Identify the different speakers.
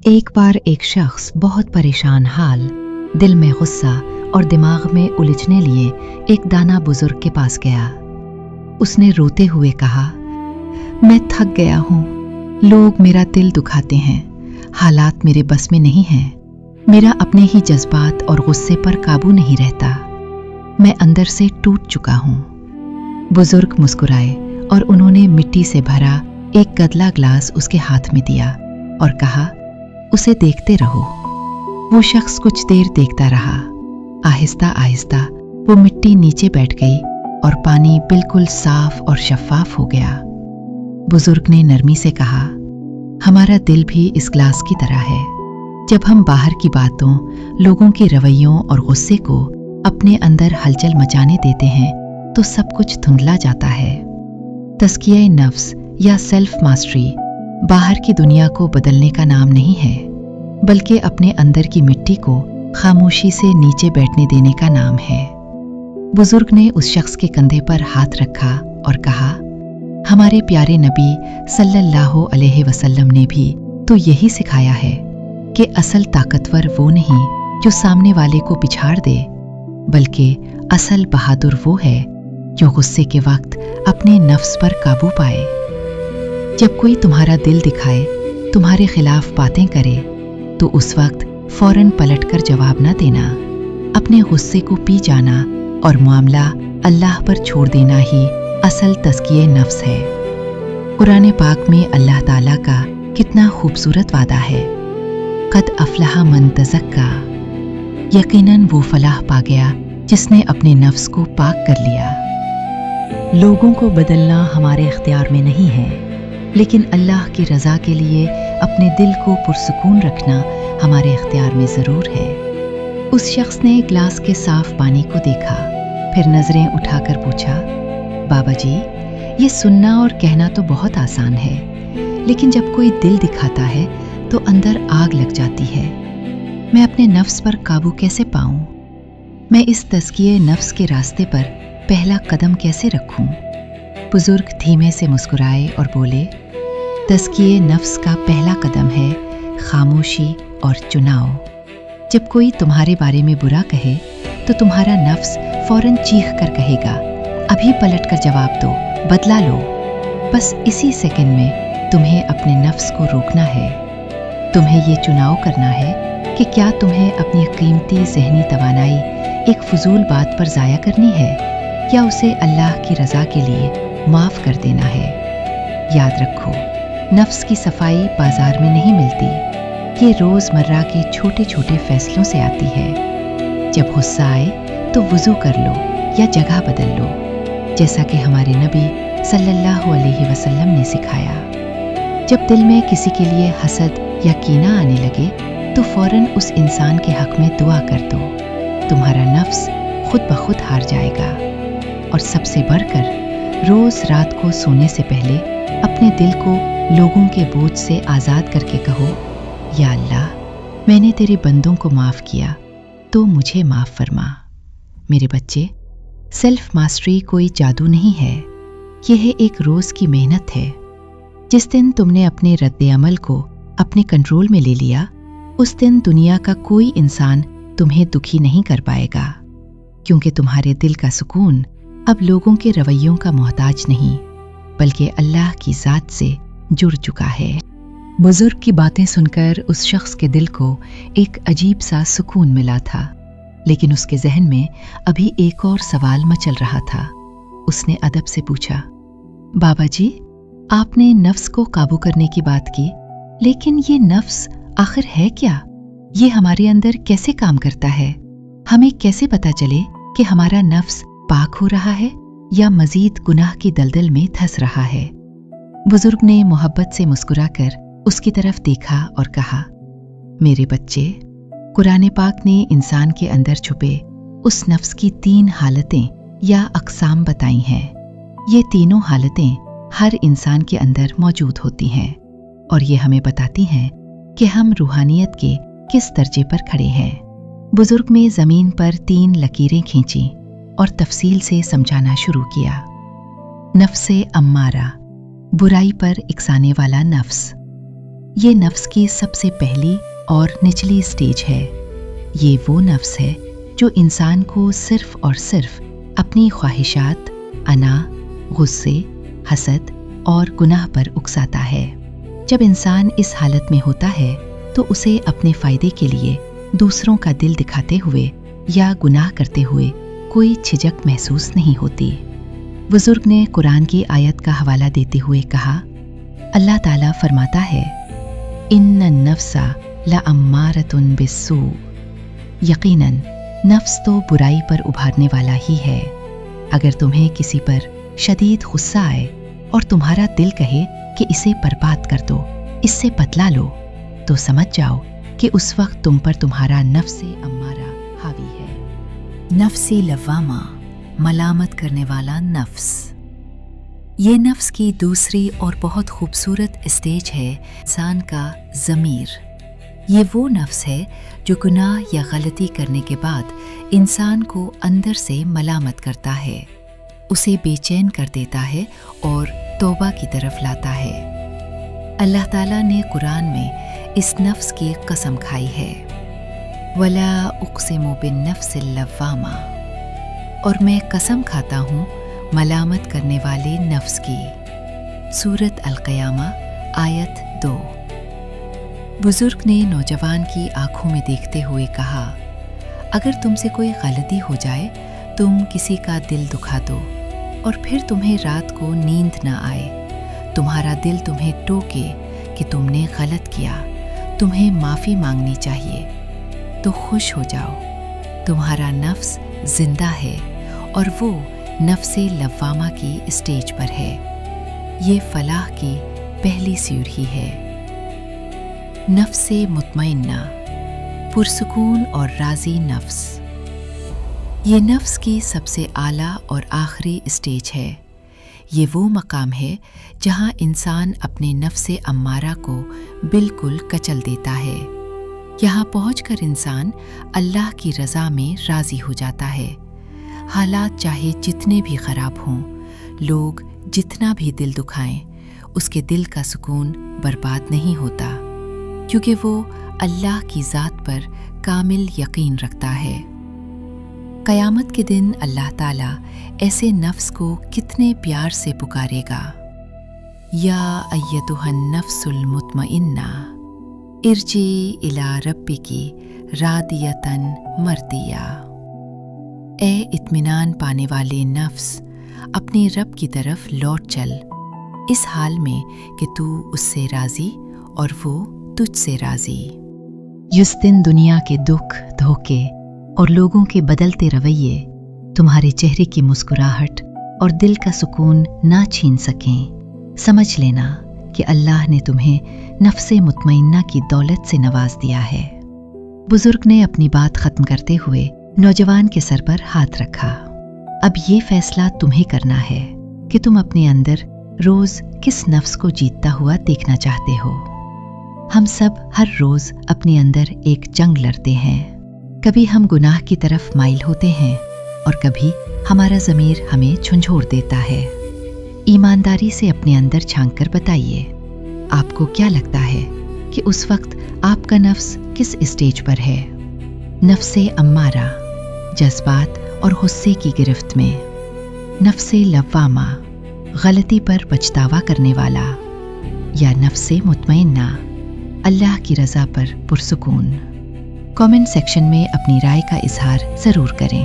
Speaker 1: ایک بار ایک شخص بہت پریشان حال، دل میں غصہ اور دماغ میں الجھنے لیے ایک دانا بزرگ کے پاس گیا۔ اس نے روتے ہوئے کہا، میں تھک گیا ہوں، لوگ میرا دل دکھاتے ہیں، حالات میرے بس میں نہیں ہیں، میرا اپنے ہی جذبات اور غصے پر قابو نہیں رہتا، میں اندر سے ٹوٹ چکا ہوں۔ بزرگ مسکرائے اور انہوں نے مٹی سے بھرا ایک گدلا گلاس اس کے ہاتھ میں دیا اور کہا، اسے دیکھتے رہو۔ وہ شخص کچھ دیر دیکھتا رہا۔ آہستہ آہستہ وہ مٹی نیچے بیٹھ گئی اور پانی بالکل صاف اور شفاف ہو گیا۔ بزرگ نے نرمی سے کہا، ہمارا دل بھی اس گلاس کی طرح ہے۔ جب ہم باہر کی باتوں، لوگوں کے رویوں اور غصے کو اپنے اندر ہلچل مچانے دیتے ہیں تو سب کچھ دھندلا جاتا ہے۔ تزکیہ نفس یا سیلف ماسٹری باہر کی دنیا کو بدلنے کا نام نہیں ہے، بلکہ اپنے اندر کی مٹی کو خاموشی سے نیچے بیٹھنے دینے کا نام ہے۔ بزرگ نے اس شخص کے کندھے پر ہاتھ رکھا اور کہا، ہمارے پیارے نبی صلی اللہ علیہ وسلم نے بھی تو یہی سکھایا ہے کہ اصل طاقتور وہ نہیں جو سامنے والے کو پچھاڑ دے، بلکہ اصل بہادر وہ ہے جو غصے کے وقت اپنے نفس پر قابو پائے۔ جب کوئی تمہارا دل دکھائے، تمہارے خلاف باتیں کرے، تو اس وقت فوراً پلٹ کر جواب نہ دینا، اپنے غصے کو پی جانا اور معاملہ اللہ پر چھوڑ دینا ہی اصل تزکیہ نفس ہے۔ قرآن پاک میں اللہ تعالیٰ کا کتنا خوبصورت وعدہ ہے، قد افلح من تزکا، یقیناً وہ فلاح پا گیا جس نے اپنے نفس کو پاک کر لیا۔ لوگوں کو بدلنا ہمارے اختیار میں نہیں ہے، لیکن اللہ کی رضا کے لیے اپنے دل کو پرسکون رکھنا ہمارے اختیار میں ضرور ہے۔ اس شخص نے گلاس کے صاف پانی کو دیکھا، پھر نظریں اٹھا کر پوچھا، بابا جی، یہ سننا اور کہنا تو بہت آسان ہے، لیکن جب کوئی دل دکھاتا ہے تو اندر آگ لگ جاتی ہے۔ میں اپنے نفس پر قابو کیسے پاؤں؟ میں اس تزکیہ نفس کے راستے پر پہلا قدم کیسے رکھوں؟ بزرگ دھیمے سے مسکرائے اور بولے، تزکیہ نفس کا پہلا قدم ہے خاموشی اور چناؤ۔ جب کوئی تمہارے بارے میں برا کہے تو تمہارا نفس فوراً چیخ کر کہے گا، ابھی پلٹ کر جواب دو، بدلا لو۔ بس اسی سیکنڈ میں تمہیں اپنے نفس کو روکنا ہے۔ تمہیں یہ چناؤ کرنا ہے کہ کیا تمہیں اپنی قیمتی ذہنی توانائی ایک فضول بات پر ضائع کرنی ہے یا اسے اللہ کی رضا کے لیے معاف کر دینا ہے۔ یاد رکھو، نفس کی صفائی بازار میں نہیں ملتی، یہ روزمرہ کے چھوٹے چھوٹے فیصلوں سے آتی ہے۔ جب غصہ آئے تو وضو کر لو یا جگہ بدل لو، جیسا کہ ہمارے نبی صلی اللہ علیہ وسلم نے سکھایا۔ جب دل میں کسی کے لیے حسد یا کینہ آنے لگے تو فوراً اس انسان کے حق میں دعا کر دو، تمہارا نفس خود بخود ہار جائے گا۔ اور سب سے بڑھ کر روز رات کو سونے سے پہلے اپنے دل کو لوگوں کے بوجھ سے آزاد کر کے کہو، یا اللہ، میں نے تیرے بندوں کو معاف کیا تو مجھے معاف فرما۔ میرے بچے، سیلف ماسٹری کوئی جادو نہیں ہے، یہ ایک روز کی محنت ہے۔ جس دن تم نے اپنے رد عمل کو اپنے کنٹرول میں لے لیا، اس دن دنیا کا کوئی انسان تمہیں دکھی نہیں کر پائے گا، کیونکہ تمہارے دل کا سکون اب لوگوں کے رویوں کا محتاج نہیں، بلکہ اللہ کی ذات سے جڑ چکا ہے۔ بزرگ کی باتیں سن کر اس شخص کے دل کو ایک عجیب سا سکون ملا تھا، لیکن اس کے ذہن میں ابھی ایک اور سوال مچل رہا تھا۔ اس نے ادب سے پوچھا، بابا جی، آپ نے نفس کو قابو کرنے کی بات کی، لیکن یہ نفس آخر ہے کیا؟ یہ ہمارے اندر کیسے کام کرتا ہے؟ ہمیں کیسے پتہ چلے کہ ہمارا نفس پاک ہو رہا ہے یا مزید گناہ کی دلدل میں دھس رہا ہے؟ بزرگ نے محبت سے مسکرا کر اس کی طرف دیکھا اور کہا، میرے بچے، قرآن پاک نے انسان کے اندر چھپے اس نفس کی 3 حالتیں یا اقسام بتائی ہیں۔ یہ تینوں حالتیں ہر انسان کے اندر موجود ہوتی ہیں اور یہ ہمیں بتاتی ہیں کہ ہم روحانیت کے کس درجے پر کھڑے ہیں۔ بزرگ نے زمین پر 3 لکیریں کھینچیں اور تفصیل سے سمجھانا شروع کیا۔ نفس امارہ، برائی پر اکسانے والا نفس، یہ نفس کی سب سے پہلی اور نچلی سٹیج ہے۔ یہ وہ نفس ہے جو انسان کو صرف اور صرف اپنی خواہشات، انا، غصے، حسد اور گناہ پر اکساتا ہے۔ جب انسان اس حالت میں ہوتا ہے تو اسے اپنے فائدے کے لیے دوسروں کا دل دکھاتے ہوئے یا گناہ کرتے ہوئے کوئی جھجک محسوس نہیں ہوتی۔ بزرگ نے قرآن کی آیت کا حوالہ دیتے ہوئے کہا، اللہ تعالیٰ فرماتا ہے، ان النفس لامارۃ بالسوء، یقیناً نفس تو برائی پر ابھارنے والا ہی ہے۔ اگر تمہیں کسی پر شدید غصہ آئے اور تمہارا دل کہے کہ اسے برباد کر دو، اس سے بدلا لو، تو سمجھ جاؤ کہ اس وقت تم پر تمہارا نفس امارہ حاوی ہے۔ نفسی لوامہ، ملامت کرنے والا نفس۔ یہ نفس کی دوسری اور بہت خوبصورت اسٹیج ہے انسان کا ضمیر۔ یہ وہ نفس ہے جو گناہ یا غلطی کرنے کے بعد انسان کو اندر سے ملامت کرتا ہے، اسے بے چین کر دیتا ہے اور توبہ کی طرف لاتا ہے۔ اللہ تعالیٰ نے قرآن میں اس نفس کی قسم کھائی ہے، وَلَا أُقْسِمُ بِالنَّفْسِ اللَّوَّامَةِ، اور میں قسم کھاتا ہوں ملامت کرنے والے نفس کی۔ سورۃ القیامہ آیت 2۔ بزرگ نے نوجوان کی آنکھوں میں دیکھتے ہوئے کہا، اگر تم سے کوئی غلطی ہو جائے، تم کسی کا دل دکھا دو اور پھر تمہیں رات کو نیند نہ آئے، تمہارا دل تمہیں ٹوکے کہ تم نے غلط کیا، تمہیں معافی مانگنی چاہیے، تو خوش ہو جاؤ، تمہارا نفس زندہ ہے اور وہ نفس لوامہ کی اسٹیج پر ہے۔ یہ فلاح کی پہلی سیڑھی ہے۔ نفس مطمئنہ، پرسکون اور راضی نفس۔ یہ نفس کی سب سے اعلیٰ اور آخری اسٹیج ہے۔ یہ وہ مقام ہے جہاں انسان اپنے نفس امارہ کو بالکل کچل دیتا ہے۔ یہاں پہنچ کر انسان اللہ کی رضا میں راضی ہو جاتا ہے۔ حالات چاہے جتنے بھی خراب ہوں، لوگ جتنا بھی دل دکھائیں، اس کے دل کا سکون برباد نہیں ہوتا، کیونکہ وہ اللہ کی ذات پر کامل یقین رکھتا ہے۔ قیامت کے دن اللہ تعالیٰ ایسے نفس کو کتنے پیار سے پکارے گا، یا ایتھا النفس المطمئنہ ارجعی الی ربک راضیۃ مرضیہ۔ اے اطمینان پانے والے نفس، اپنے رب کی طرف لوٹ چل، اس حال میں کہ تو اس سے راضی اور وہ تجھ سے راضی۔
Speaker 2: جس دن دنیا کے دکھ، دھوکے اور لوگوں کے بدلتے رویے تمہارے چہرے کی مسکراہٹ اور دل کا سکون نہ چھین سکیں، سمجھ لینا کہ اللہ نے تمہیں نفس مطمئنہ کی دولت سے نواز دیا ہے۔ بزرگ نے اپنی بات ختم کرتے ہوئے نوجوان کے سر پر ہاتھ رکھا۔ اب یہ فیصلہ تمہیں کرنا ہے کہ تم اپنے اندر روز کس نفس کو جیتتا ہوا دیکھنا چاہتے ہو۔ ہم سب ہر روز اپنے اندر ایک جنگ لڑتے ہیں۔ کبھی ہم گناہ کی طرف مائل ہوتے ہیں اور کبھی ہمارا ضمیر ہمیں جھنجھوڑ دیتا ہے۔ ایمانداری سے اپنے اندر جھانک کر بتائیے، آپ کو کیا لگتا ہے کہ اس وقت آپ کا نفس کس اسٹیج پر ہے؟ نفس امارہ، جذبات اور غصے کی گرفت میں، نفس لوامہ، غلطی پر پچھتاوا کرنے والا، یا نفس مطمئنہ، اللہ کی رضا پر پرسکون؟ کامنٹ سیکشن میں اپنی رائے کا اظہار ضرور کریں۔